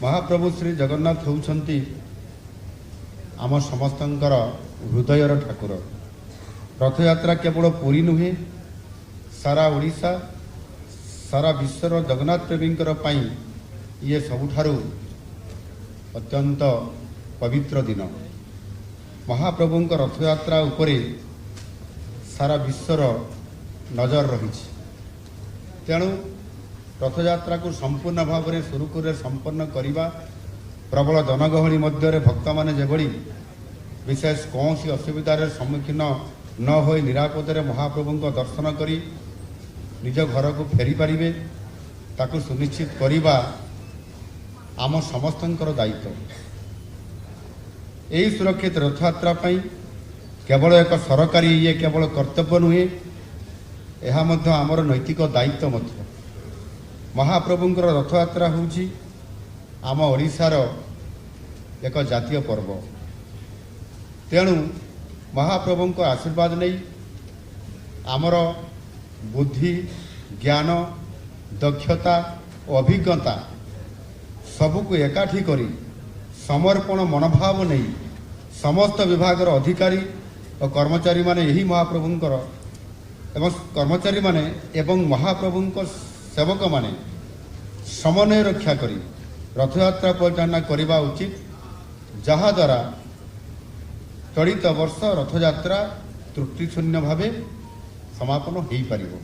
महाप्रभु श्री जगन्नाथ होउछंती आम समस्तंकर हृदयर ठाकुर। रथ यात्रा केवल पुरी नुहे, सारा ओडिशा सारा विश्वर जगन्नाथ प्रेमींकर पाई ये सबुठारु अत्यंत पवित्र दिन। महाप्रभुंक रथ यात्रा उपरे सारा विश्वर नजर रही। तेणु रथ यात्रा को संपूर्ण भाव में सुरुखुरे संपन्न करवा, प्रबल जनगहली मध्य भक्त माने जेभली विशेष कौन सी असुविधार सम्मुखीन न हो निरापद महाप्रभु दर्शन करी निज घर को फेरी पारिबे ताकू सुनिश्चित करवा आम समस्तंकर दायित्व। यही सुरक्षित रथ यात्रा केवल एक सरकारी ये केवल कर्तव्य नुहे, यह मध्य आमर नैतिक दायित्व मध्य। महाप्रभुंकर रथ यात्रा होउछि आम ओडिशार एक जातीय पर्व। तेणु महाप्रभुंक आशीर्वाद नहीं आमर बुद्धि ज्ञान दक्षता और अभिज्ञता सबको एकाठी करी समर्पण मनोभाव नहीं समस्त विभागर अधिकारी और कर्मचारी माने यही महाप्रभुंकर एवं कर्मचारी माने एवं महाप्रभुंकर सेवक माने समन्वय रक्षा करी रथयात्रा परिचालना करने उचित, जहा द्वारा चलित वर्ष रथयात्रा त्रुटिशून्य भावे समापन हो पारिबो।